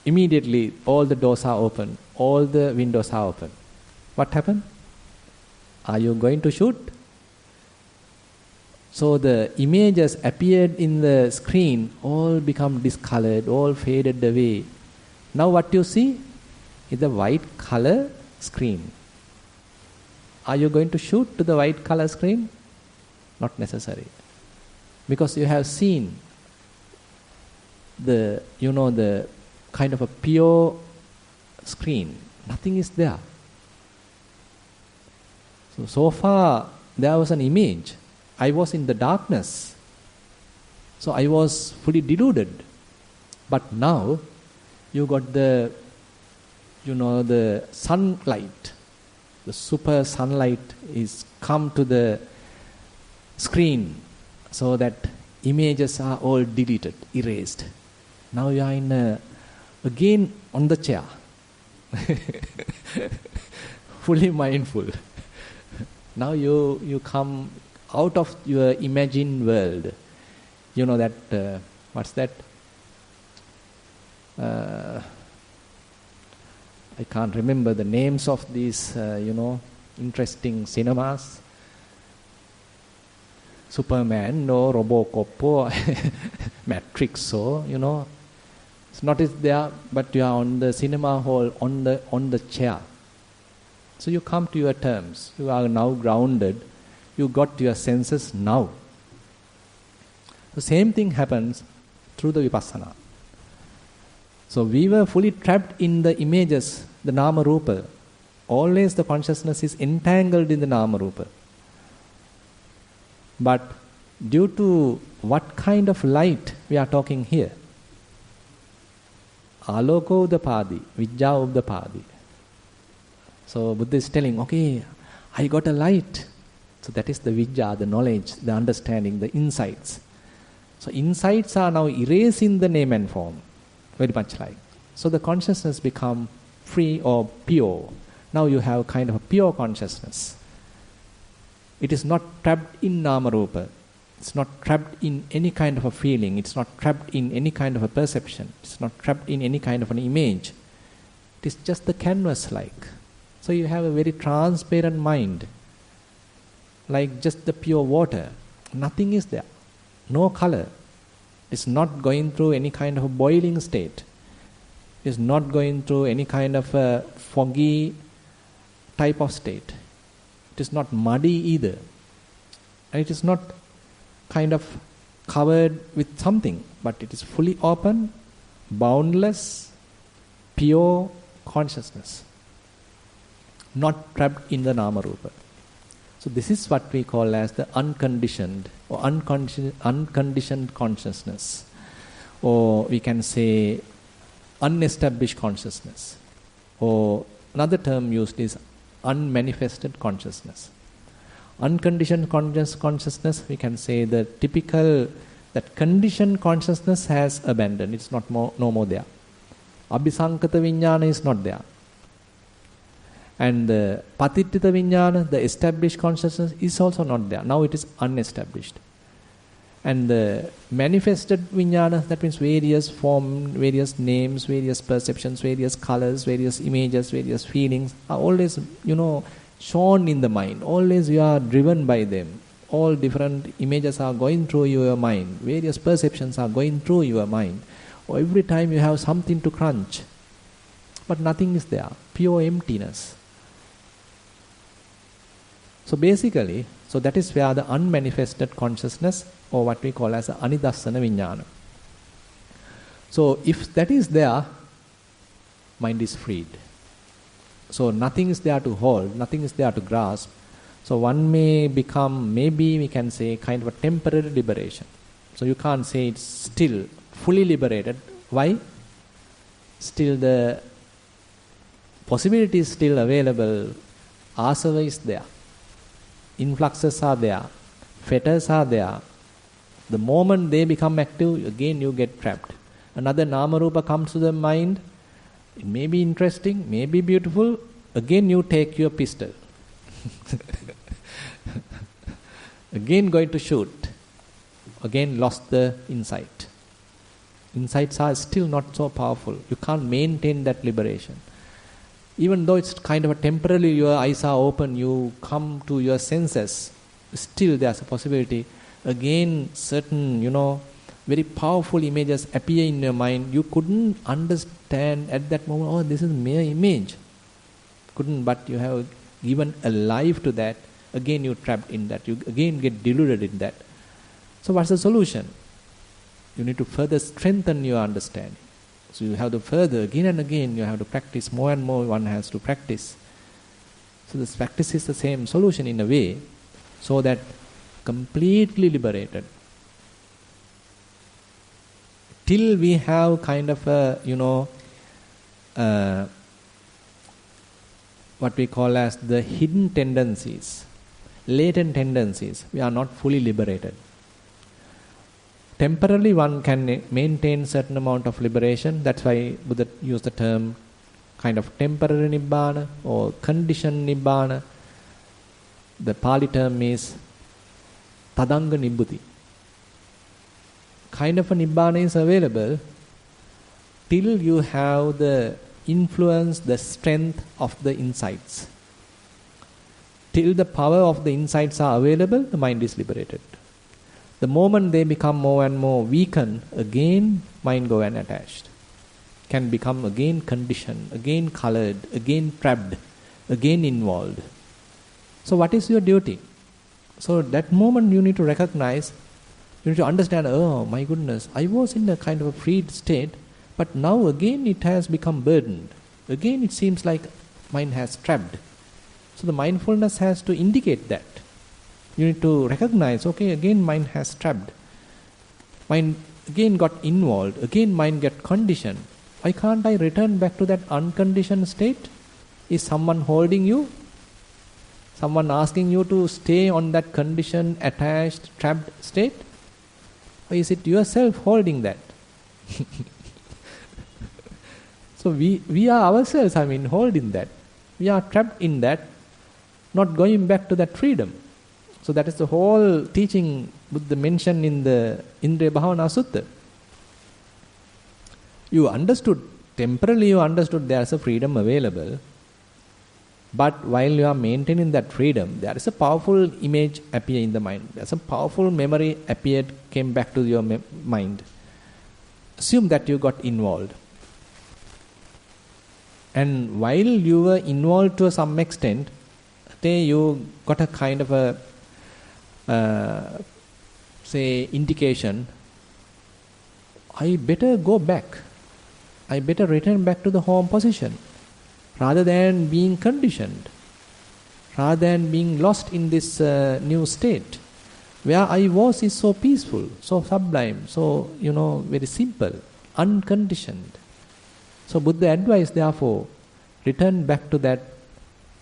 immediately all the doors are open, all the windows are open. What happened? Are you going to shoot? So the images appeared in the screen, all become discolored, all faded away. Now what you see is the white color screen. Are you going to shoot to the white color screen? Not necessary. Because you have seen the kind of a pure screen. Nothing is there. So far there was an image. I was in the darkness. So I was fully deluded. But now you got the sunlight. The super sunlight is come to the screen, so that images are all deleted, erased. Now you are again on the chair. Fully mindful. Now you come out of your imagined world. You know that, what's that? I can't remember the names of these, interesting cinemas. Superman, no, Robocop, or Matrix, or, It's not is there, but you are on the cinema hall, on the chair. So you come to your terms. You are now grounded. You got your senses now. The same thing happens through the Vipassana. So we were fully trapped in the images, the Nama Rupa. Always the consciousness is entangled in the Nama Rupa. But due to what kind of light we are talking here? Aloko Udapadi, Vijja Udapadi. So Buddha is telling, okay, I got a light. So that is the Vijja, the knowledge, the understanding, the insights. So insights are now erasing the name and form. Very much like. So the consciousness become free or pure. Now you have kind of a pure consciousness. It is not trapped in Nama Rupa. It's not trapped in any kind of a feeling. It's not trapped in any kind of a perception. It's not trapped in any kind of an image. It is just the canvas like. So you have a very transparent mind. Like just the pure water. Nothing is there. No color. It's not going through any kind of a boiling state. It's not going through any kind of a foggy type of state. It is not muddy either. And it is not kind of covered with something, but it is fully open, boundless, pure consciousness. Not trapped in the Nama Rupa. So this is what we call as the unconditioned or unconditioned consciousness. Or we can say unestablished consciousness. Or another term used is unmanifested consciousness. Unconditioned consciousness, we can say the typical, that conditioned consciousness has abandoned. It's not no more there. Abhisankata viññāna is not there. And the patittita viññāna, the established consciousness, is also not there. Now it is unestablished. And the manifested viññāna, that means various forms, various names, various perceptions, various colors, various images, various feelings, are always, shown in the mind. Always you are driven by them. All different images are going through your mind. Various perceptions are going through your mind. Or every time you have something to crunch. But nothing is there. Pure emptiness. So basically, that is where the unmanifested consciousness, or what we call as the anidassana viññāna. So if that is there, mind is freed. So nothing is there to hold, nothing is there to grasp. So one may become, maybe we can say, kind of a temporary liberation. So you can't say it's still fully liberated. Why? Still the possibility is still available. Asava is there. Influxes are there. Fetters are there. The moment they become active, again you get trapped. Another Nama Rupa comes to the mind. It may be interesting, may be beautiful. Again you take your pistol. Again going to shoot. Again lost the insight. Insights are still not so powerful. You can't maintain that liberation. Even though it's kind of a temporarily your eyes are open, you come to your senses, still there's a possibility. Again certain, very powerful images appear in your mind. You couldn't understand at that moment, oh, this is mere image. Couldn't, but you have given a life to that. Again you're trapped in that. You again get deluded in that. So what's the solution? You need to further strengthen your understanding. So you have to further, again and again, you have to practice more and more, one has to practice. So this practice is the same solution in a way, so that completely liberated. Till we have kind of a, what we call as the hidden tendencies, latent tendencies, we are not fully liberated. Temporarily one can maintain certain amount of liberation. That's why Buddha used the term kind of temporary nibbana or conditioned nibbana. The Pali term is tadanga nibbuti. Kind of a nibbana is available till you have the influence, the strength of the insights. Till the power of the insights are available, the mind is liberated. The moment they become more and more weakened, again mind go and attached. Can become again conditioned, again colored, again trapped, again involved. So what is your duty? So that moment you need to recognize, you need to understand, oh my goodness, I was in a kind of a freed state, but now again it has become burdened. Again it seems like mind has trapped. So the mindfulness has to indicate that. You need to recognize, okay, again mind has trapped. Mind again got involved, again mind get conditioned. Why can't I return back to that unconditioned state? Is someone holding you? Someone asking you to stay on that conditioned, attached, trapped state? Or is it yourself holding that? So we are ourselves, holding that. We are trapped in that, not going back to that freedom. So that is the whole teaching Buddha mentioned in the Indriya Bhavana Sutta. You understood, temporarily you understood there is a freedom available, but while you are maintaining that freedom, there is a powerful image appear in the mind. There is a powerful memory came back to your mind. Assume that you got involved. And while you were involved to some extent, you got a kind of a, indication, I better go back. I better return back to the home position. Rather than being conditioned. Rather than being lost in this new state. Where I was is so peaceful, so sublime, so, very simple, unconditioned. So Buddha advised, therefore, return back to that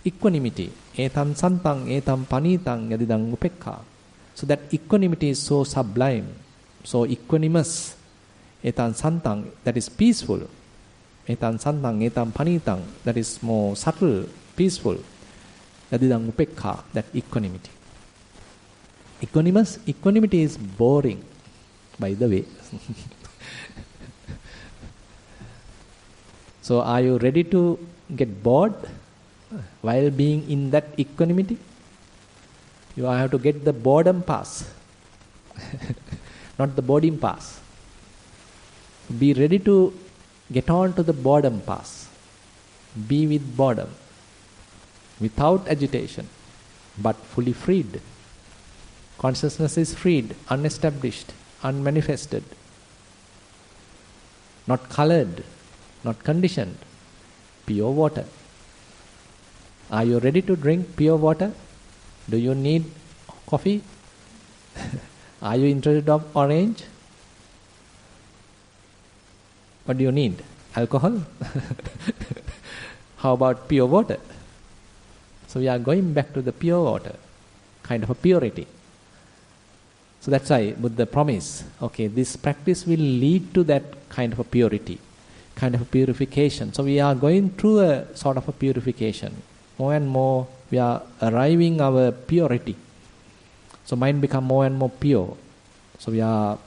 equanimity. Etam santang, etam panitang, yadidang upekha. So that equanimity is so sublime, so equanimous. Etam santang, that is peaceful. Etam santang, etam panitang, that is more subtle, peaceful. Yadidang upekha, that equanimity. Equanimity is boring, by the way. So are you ready to get bored while being in that equanimity? You have to get the boredom pass, not the boarding pass. Be ready to get on to the boredom pass. Be with boredom, without agitation, but fully freed. Consciousness is freed, unestablished, unmanifested, not colored, not conditioned. Pure water. Are you ready to drink pure water? Do you need coffee? Are you interested of orange? What do you need? Alcohol? How about pure water? So we are going back to the pure water, kind of a purity. So that's why Buddha promised, okay, this practice will lead to that kind of a purity, kind of a purification. So we are going through a sort of a purification. More and more we are arriving our purity. So mind become more and more pure. So we are,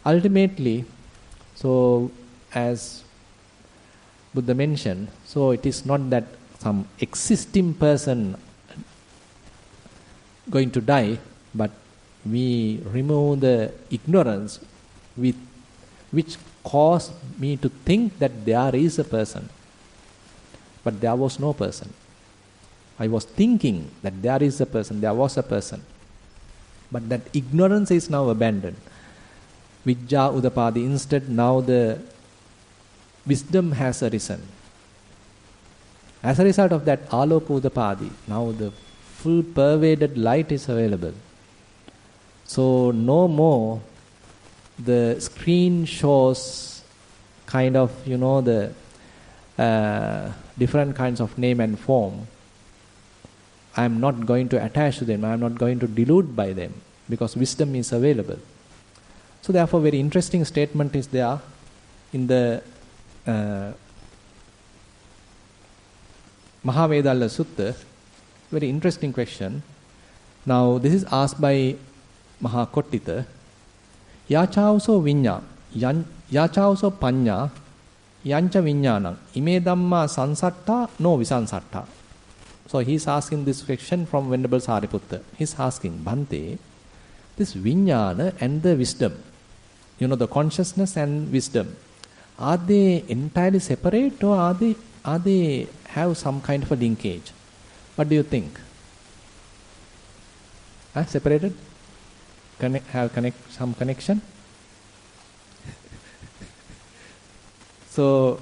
ultimately, so as Buddha mentioned, so it is not that some existing person going to die, but we remove the ignorance with which caused me to think that there is a person. But there was no person. I was thinking that there is a person, there was a person. But that ignorance is now abandoned. Vijja udapadi. Instead, now the wisdom has arisen. As a result of that aloka udapadi, now the full pervaded light is available. So no more the screen shows kind of, the different kinds of name and form. I am not going to attach to them. I am not going to delude by them because wisdom is available. So therefore, very interesting statement is there in the Mahavedalla Sutta, very interesting question. Now, this is asked by Mahakottita. Yachauso vinya, yachauso panya, yancha vinyana, ime dhamma sansatta, no visansatta. So, he is asking this question from Venerable Sariputta. He is asking, Bhante, this vinyana and the wisdom, the consciousness and wisdom, are they entirely separate or are they have some kind of a linkage? What do you think? Separated? Some connection? So,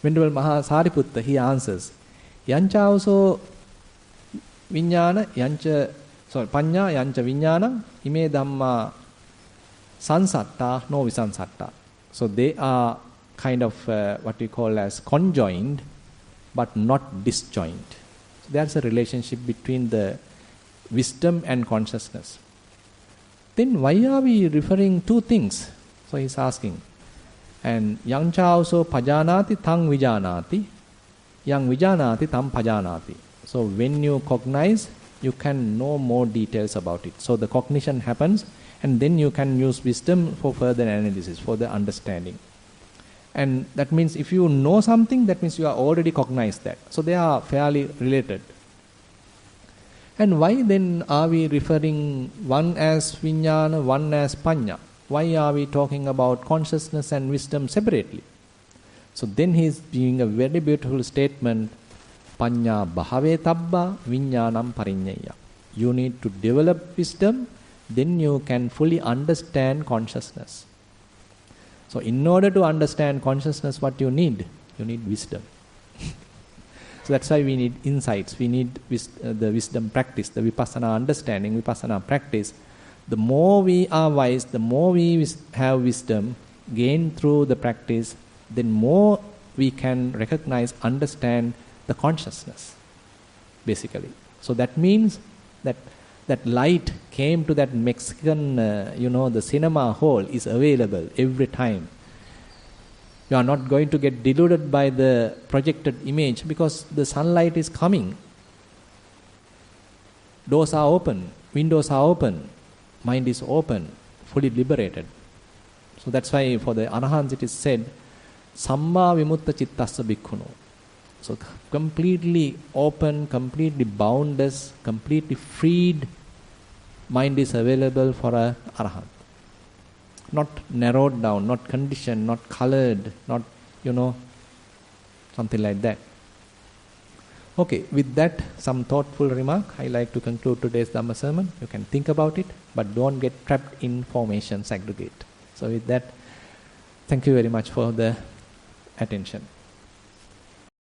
Venerable Mahasariputta, he answers, Yancha also vinyana, panya, yancha vinyana, ime dhamma sansatta, no visansatta. So, they are kind of what we call as conjoined, but not disjoint. So, there's a relationship between the wisdom and consciousness. Then why are we referring two things? So he's asking. And yang cha also pajanati tang vijanati, yang vijanati tam pajanati. So when you cognize, you can know more details about it. So the cognition happens, and then you can use wisdom for further analysis, for the understanding. And that means if you know something, that means you are already cognized that. So they are fairly related. And why then are we referring one as vijnana, one as panya? Why are we talking about consciousness and wisdom separately? So then he is giving a very beautiful statement, panya bhave tabba vijnanam parinyaya. You need to develop wisdom, then you can fully understand consciousness. So in order to understand consciousness, what you need? You need wisdom. So that's why we need insights, we need the wisdom practice, the Vipassana understanding, Vipassana practice. The more we are wise, the more we have wisdom gained through the practice, then more we can recognize, understand the consciousness, basically. So that means that light came to that Mexican, the cinema hall is available every time. You are not going to get deluded by the projected image because the sunlight is coming. Doors are open, windows are open, mind is open, fully liberated. So that's why for the Arahants it is said, Samma vimutta chittassa bhikkhuno. So completely open, completely boundless, completely freed mind is available for a Arahant. Not narrowed down, not conditioned, not colored, not, something like that. Okay, with that, some thoughtful remark, I like to conclude today's Dhamma sermon. You can think about it, but don't get trapped in formations aggregate. So with that, thank you very much for the attention.